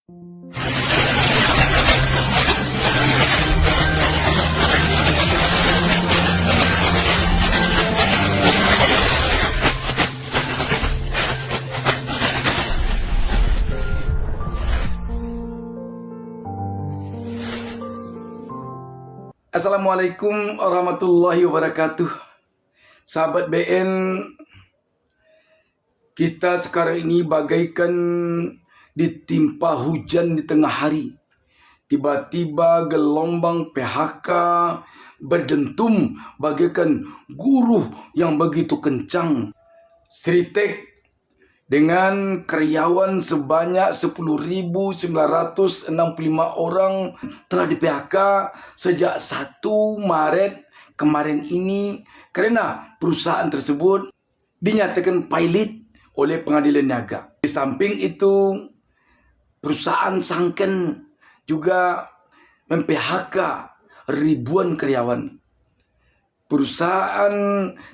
Assalamualaikum warahmatullahi wabarakatuh. Sahabat BN, kita sekarang ini bagaikan ditimpa hujan di tengah hari. Tiba-tiba gelombang PHK berdentum bagaikan guruh yang begitu kencang. Sritek dengan karyawan sebanyak 10.965 orang telah di PHK sejak 1 Maret kemarin ini karena perusahaan tersebut dinyatakan pilot oleh pengadilan niaga. Di samping itu, perusahaan Sanken juga mem-PHK ribuan karyawan. Perusahaan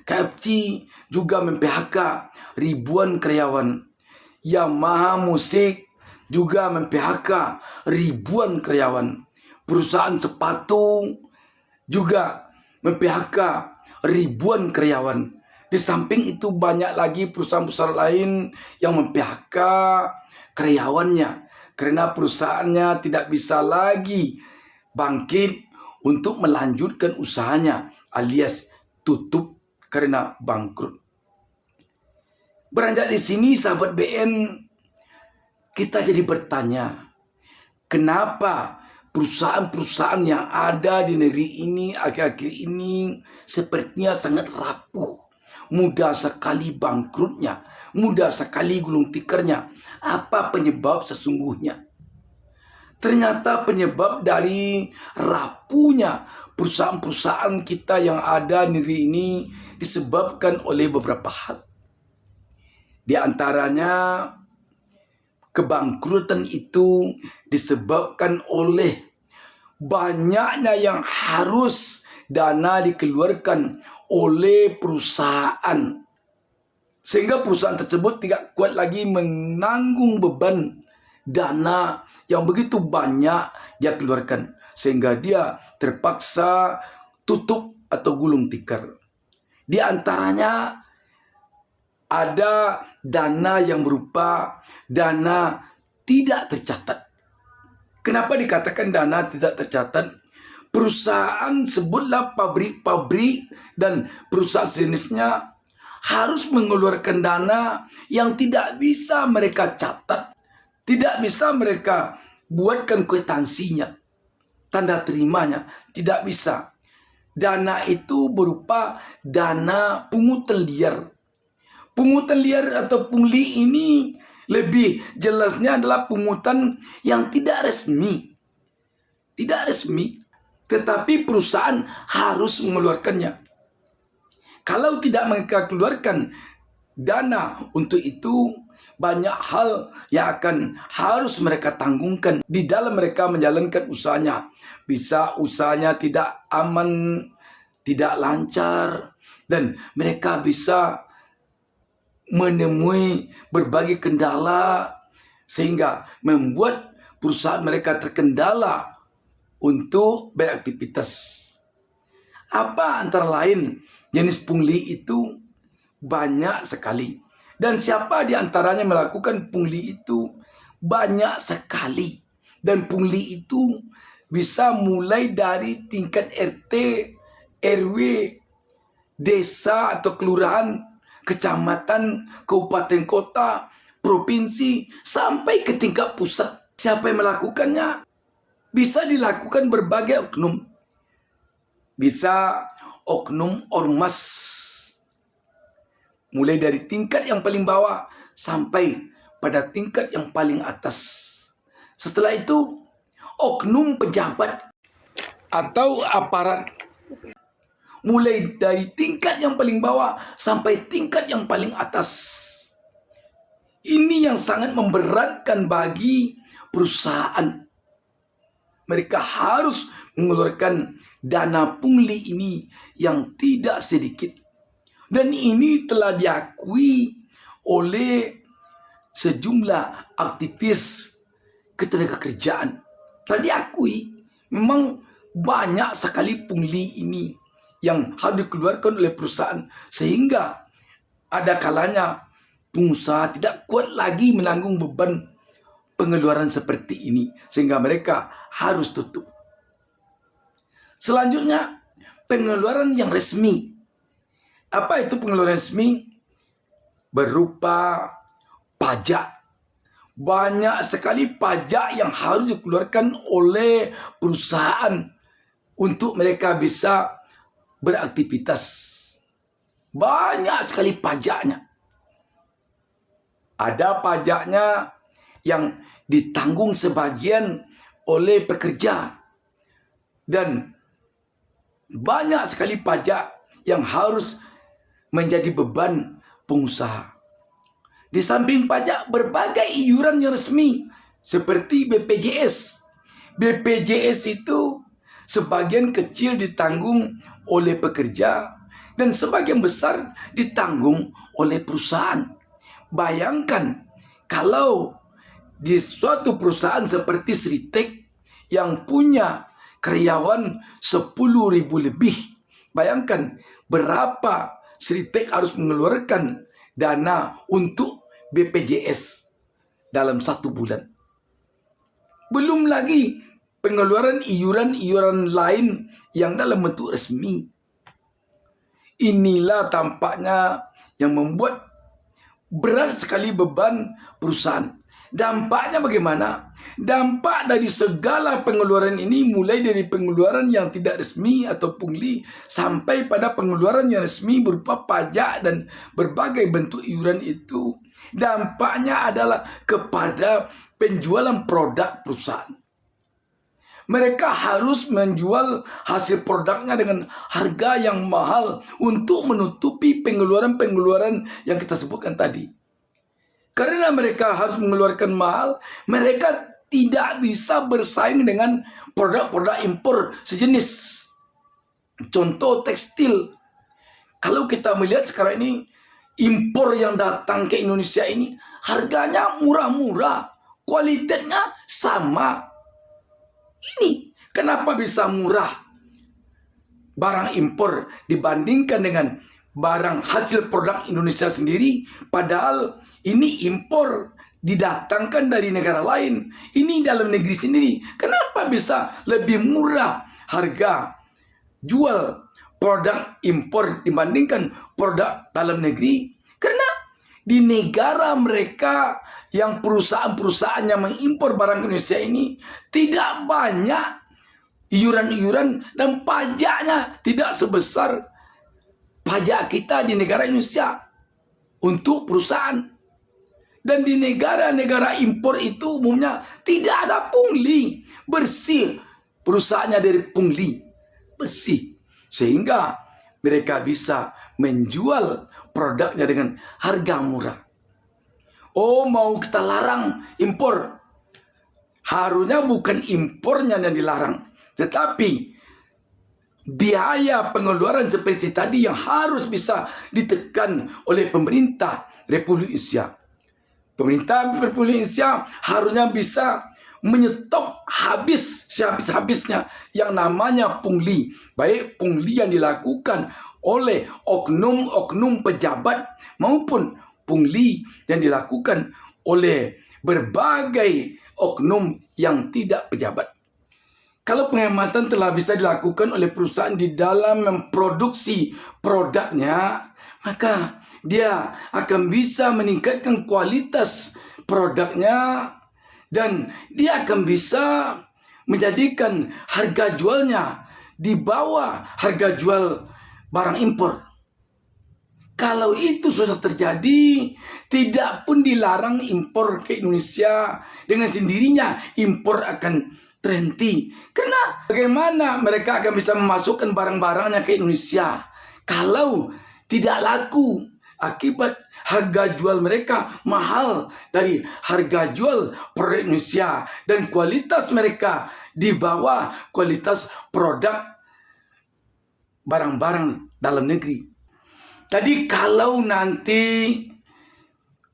KFC juga mem-PHK ribuan karyawan. Yamaha Musik juga mem-PHK ribuan karyawan. Perusahaan sepatu juga mem-PHK ribuan karyawan. Di samping itu banyak lagi perusahaan-perusahaan lain yang mem-PHK karyawannya karena perusahaannya tidak bisa lagi bangkit untuk melanjutkan usahanya, alias tutup karena bangkrut. Beranjak di sini, sahabat BN, kita jadi bertanya, kenapa perusahaan-perusahaan yang ada di negeri ini akhir-akhir ini sepertinya sangat rapuh, mudah sekali bangkrutnya, mudah sekali gulung tikarnya. Apa penyebab sesungguhnya? Ternyata penyebab dari rapuhnya perusahaan-perusahaan kita yang ada di negeri ini disebabkan oleh beberapa hal. Di antaranya, kebangkrutan itu disebabkan oleh banyaknya yang harus dana dikeluarkan oleh perusahaan. Sehingga perusahaan tersebut tidak kuat lagi menanggung beban dana yang begitu banyak dia keluarkan, sehingga dia terpaksa tutup atau gulung tikar. Di antaranya ada dana yang berupa dana tidak tercatat. Kenapa dikatakan dana tidak tercatat? Perusahaan, sebutlah pabrik-pabrik dan perusahaan jenisnya, harus mengeluarkan dana yang tidak bisa mereka catat, tidak bisa mereka buatkan kwitansinya, tanda terimanya, tidak bisa. Dana itu berupa dana pungutan liar. Pungutan liar atau pungli ini lebih jelasnya adalah pungutan yang tidak resmi. Tidak resmi, tetapi perusahaan harus mengeluarkannya. Kalau tidak mereka keluarkan dana untuk itu, banyak hal yang akan harus mereka tanggungkan di dalam mereka menjalankan usahanya. Bisa usahanya tidak aman, tidak lancar, dan mereka bisa menemui berbagai kendala sehingga membuat perusahaan mereka terkendala untuk beraktivitas. Apa antara lain jenis pungli itu? Banyak sekali. Dan siapa di antaranya melakukan pungli itu? Banyak sekali. Dan pungli itu bisa mulai dari tingkat RT, RW, desa atau kelurahan, kecamatan, kabupaten kota, provinsi, sampai ke tingkat pusat. Siapa yang melakukannya? Bisa dilakukan berbagai oknum. Bisa oknum ormas, mulai dari tingkat yang paling bawah sampai pada tingkat yang paling atas. Setelah itu, oknum pejabat atau aparat, mulai dari tingkat yang paling bawah sampai tingkat yang paling atas. Ini yang sangat memberatkan bagi perusahaan. Mereka harus mengeluarkan dana pungli ini yang tidak sedikit. Dan ini telah diakui oleh sejumlah aktivis ketenagakerjaan. Telah diakui memang banyak sekali pungli ini yang harus dikeluarkan oleh perusahaan, sehingga ada kalanya pengusaha tidak kuat lagi menanggung beban pengeluaran seperti ini, sehingga mereka harus tutup. Selanjutnya, pengeluaran yang resmi. Apa itu pengeluaran resmi? Berupa pajak. Banyak sekali pajak yang harus dikeluarkan oleh perusahaan untuk mereka bisa beraktivitas. Banyak sekali pajaknya. Ada pajaknya yang ditanggung sebagian oleh pekerja, dan banyak sekali pajak yang harus menjadi beban pengusaha. Di samping pajak, berbagai iuran yang resmi seperti BPJS. BPJS itu sebagian kecil ditanggung oleh pekerja dan sebagian besar ditanggung oleh perusahaan. Bayangkan kalau di suatu perusahaan seperti Sritek yang punya karyawan 10.000 lebih, bayangkan berapa Sritek harus mengeluarkan dana untuk BPJS dalam 1 bulan. Belum lagi pengeluaran iuran-iuran lain yang dalam bentuk resmi. Inilah tampaknya yang membuat berat sekali beban perusahaan. Dampaknya bagaimana? Dampak dari segala pengeluaran ini, mulai dari pengeluaran yang tidak resmi atau pungli sampai pada pengeluaran yang resmi berupa pajak dan berbagai bentuk iuran itu, dampaknya adalah kepada penjualan produk perusahaan. Mereka harus menjual hasil produknya dengan harga yang mahal untuk menutupi pengeluaran-pengeluaran yang kita sebutkan tadi. Karena mereka harus mengeluarkan mahal, mereka tidak bisa bersaing dengan produk-produk impor sejenis. Contoh tekstil. Kalau kita melihat sekarang ini, impor yang datang ke Indonesia ini harganya murah-murah, kualitasnya sama. Ini kenapa bisa murah barang impor dibandingkan dengan barang hasil produk Indonesia sendiri, padahal ini impor didatangkan dari negara lain, ini dalam negeri sendiri. Kenapa bisa lebih murah harga jual produk impor dibandingkan produk dalam negeri? Karena di negara mereka yang perusahaan-perusahaan yang mengimpor barang ke Indonesia ini tidak banyak iuran-iuran dan pajaknya tidak sebesar pajak kita di negara Indonesia untuk perusahaan. Dan di negara-negara impor itu umumnya tidak ada pungli, bersih perusahaannya dari pungli, bersih, sehingga mereka bisa menjual produknya dengan harga murah. Oh, mau kita larang impor? Harusnya bukan impornya yang dilarang, tetapi biaya pengeluaran seperti tadi yang harus bisa ditekan oleh pemerintah Republik Indonesia. Pemerintah Republik Indonesia harusnya bisa menyetop sehabis-habisnya yang namanya pungli. Baik pungli yang dilakukan oleh oknum-oknum pejabat maupun pungli yang dilakukan oleh berbagai oknum yang tidak pejabat. Kalau penghematan telah bisa dilakukan oleh perusahaan di dalam memproduksi produknya, maka dia akan bisa meningkatkan kualitas produknya dan dia akan bisa menjadikan harga jualnya di bawah harga jual barang impor. Kalau itu sudah terjadi, tidak pun dilarang impor ke Indonesia, dengan sendirinya impor akan terhenti. Karena bagaimana mereka akan bisa memasukkan barang-barangnya ke Indonesia kalau tidak laku, akibat harga jual mereka mahal dari harga jual produk Indonesia dan kualitas mereka di bawah kualitas produk barang-barang dalam negeri. Tadi kalau nanti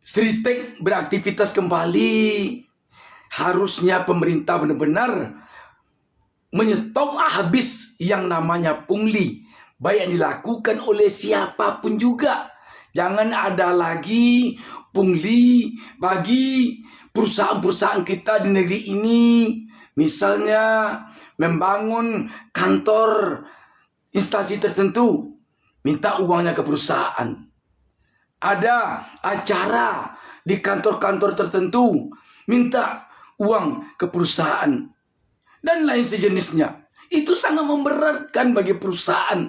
Sritek beraktivitas kembali, harusnya pemerintah benar-benar menyetop habis yang namanya pungli, baik yang dilakukan oleh siapapun juga. Jangan ada lagi pungli bagi perusahaan-perusahaan kita di negeri ini. Misalnya membangun kantor instansi tertentu, minta uangnya ke perusahaan. Ada acara di kantor-kantor tertentu, minta uang ke perusahaan, dan lain sejenisnya. Itu sangat memberatkan bagi perusahaan.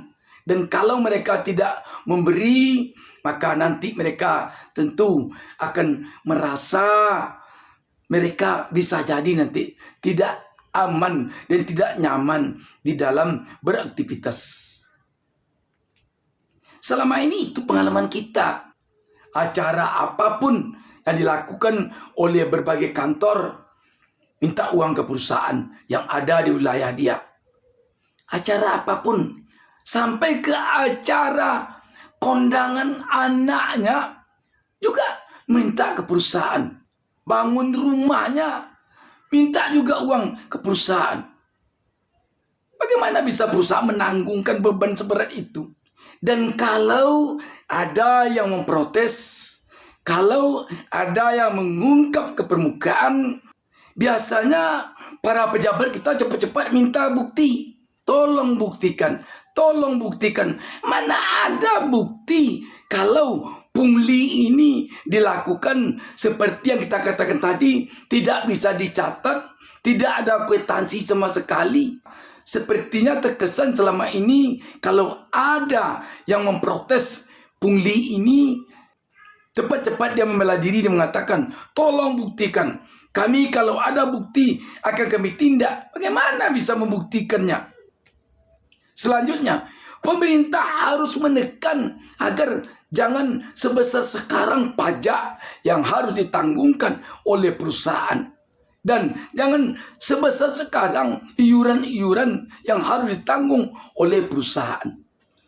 Dan kalau mereka tidak memberi, maka nanti mereka tentu akan merasa mereka bisa jadi nanti tidak aman dan tidak nyaman di dalam beraktivitas. Selama ini itu pengalaman kita. Acara apapun yang dilakukan oleh berbagai kantor, minta uang ke perusahaan yang ada di wilayah dia. Acara apapun, sampai ke acara kondangan anaknya juga minta ke perusahaan. Bangun rumahnya, minta juga uang ke perusahaan. Bagaimana bisa perusahaan menanggungkan beban seberat itu? Dan kalau ada yang memprotes, kalau ada yang mengungkap ke permukaan, biasanya para pejabat kita cepat-cepat minta bukti. Tolong buktikan, tolong buktikan. Mana ada bukti kalau pungli ini dilakukan seperti yang kita katakan tadi, tidak bisa dicatat, tidak ada kwitansi sama sekali. Sepertinya terkesan selama ini kalau ada yang memprotes pungli ini, cepat-cepat dia membela diri dan mengatakan, tolong buktikan. Kami kalau ada bukti akan kami tindak. Bagaimana bisa membuktikannya? Selanjutnya, pemerintah harus menekan agar jangan sebesar sekarang pajak yang harus ditanggungkan oleh perusahaan. Dan jangan sebesar sekarang iuran-iuran yang harus ditanggung oleh perusahaan.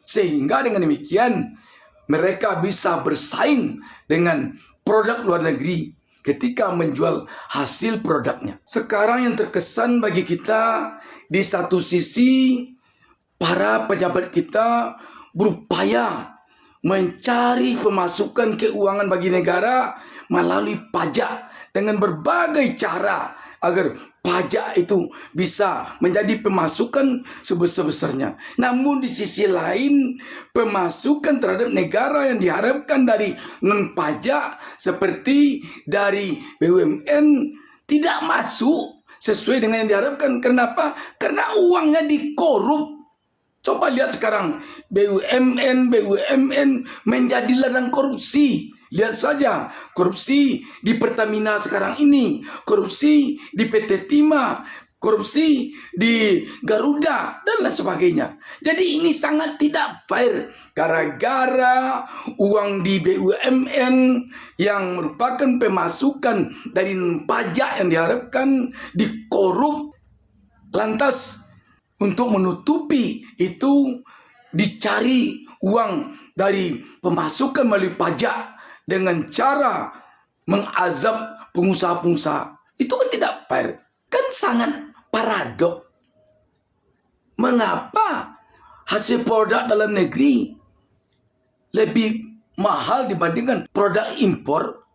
Sehingga dengan demikian mereka bisa bersaing dengan produk luar negeri ketika menjual hasil produknya. Sekarang yang terkesan bagi kita, di satu sisi para pejabat kita berupaya mencari pemasukan keuangan bagi negara melalui pajak dengan berbagai cara agar pajak itu bisa menjadi pemasukan sebesar-besarnya. Namun di sisi lain, pemasukan terhadap negara yang diharapkan dari non-pajak seperti dari BUMN tidak masuk sesuai dengan yang diharapkan. Kenapa? Karena uangnya dikorup. Coba lihat sekarang, BUMN menjadi ladang korupsi. Lihat saja, korupsi di Pertamina sekarang ini, korupsi di PT Timah, korupsi di Garuda, dan lain sebagainya. Jadi ini sangat tidak fair. Gara-gara uang di BUMN yang merupakan pemasukan dari pajak yang diharapkan dikorup, lantas untuk menutupi itu dicari uang dari pemasukan melalui pajak dengan cara mengazab pengusaha-pengusaha. Itu kan tidak fair. Kan sangat paradok. Mengapa hasil produk dalam negeri lebih mahal dibandingkan produk impor?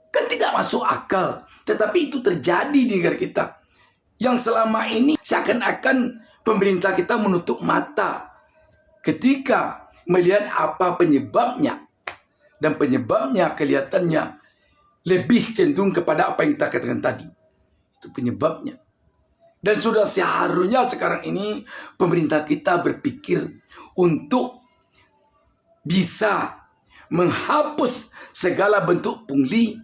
Kan tidak masuk akal. Tetapi itu terjadi di negara kita. Yang selama ini seakan-akan pemerintah kita menutup mata ketika melihat apa penyebabnya. Dan penyebabnya kelihatannya lebih cenderung kepada apa yang kita katakan tadi. Itu penyebabnya. Dan sudah seharusnya sekarang ini pemerintah kita berpikir untuk bisa menghapus segala bentuk pungli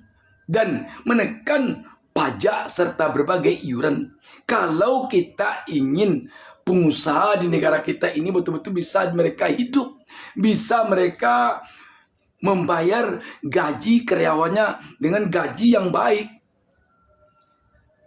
dan menekan pajak serta berbagai iuran. Kalau kita ingin pengusaha di negara kita ini betul-betul bisa mereka hidup, bisa mereka membayar gaji karyawannya dengan gaji yang baik.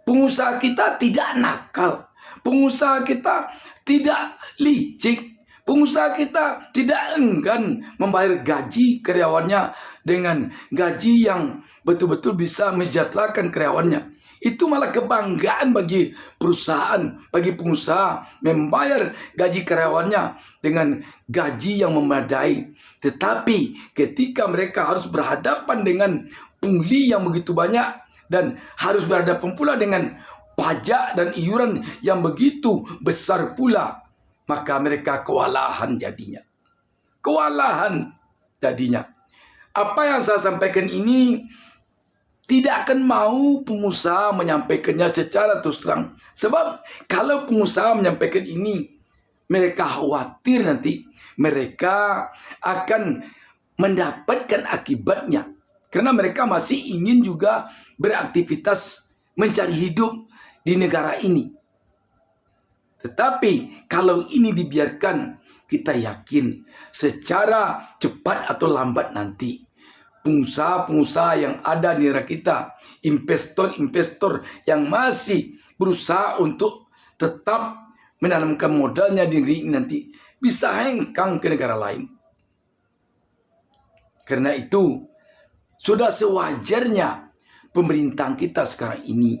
Pengusaha kita tidak nakal, pengusaha kita tidak licik, pengusaha kita tidak enggan membayar gaji karyawannya dengan gaji yang betul-betul bisa mensejahterakan karyawannya. Itu malah kebanggaan bagi perusahaan, bagi pengusaha membayar gaji karyawannya dengan gaji yang memadai. Tetapi ketika mereka harus berhadapan dengan pungli yang begitu banyak dan harus berhadapan pula dengan pajak dan iuran yang begitu besar pula, maka mereka kewalahan jadinya. Kewalahan jadinya. Apa yang saya sampaikan ini tidak akan mau pengusaha menyampaikannya secara terus terang. Sebab kalau pengusaha menyampaikan ini, mereka khawatir nanti mereka akan mendapatkan akibatnya. Karena mereka masih ingin juga beraktivitas mencari hidup di negara ini. Tetapi kalau ini dibiarkan, kita yakin secara cepat atau lambat nanti pengusaha-pengusaha yang ada di negara kita, investor-investor yang masih berusaha untuk tetap menanamkan modalnya di negeri ini nanti bisa hengkang ke negara lain. Karena itu sudah sewajarnya pemerintahan kita sekarang ini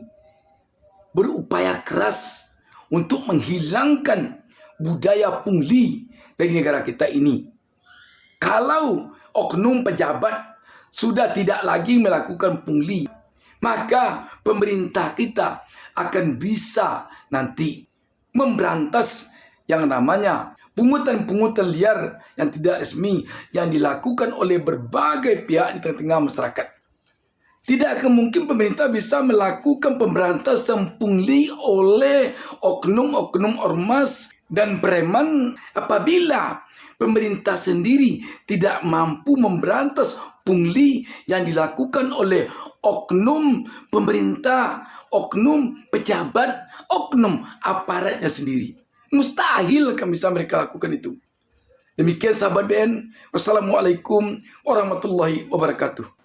berupaya keras untuk menghilangkan budaya pungli dari negara kita ini. Kalau oknum pejabat sudah tidak lagi melakukan pungli, maka pemerintah kita akan bisa nanti memberantas yang namanya pungutan-pungutan liar yang tidak resmi yang dilakukan oleh berbagai pihak di tengah-tengah masyarakat. Tidak akan mungkin pemerintah bisa melakukan pemberantasan pungli oleh oknum-oknum ormas dan preman apabila pemerintah sendiri tidak mampu memberantas pungli yang dilakukan oleh oknum pemerintah, oknum pejabat, oknum aparatnya sendiri. Mustahil akan bisa mereka lakukan itu. Demikian sahabat BN. Wassalamualaikum warahmatullahi wabarakatuh.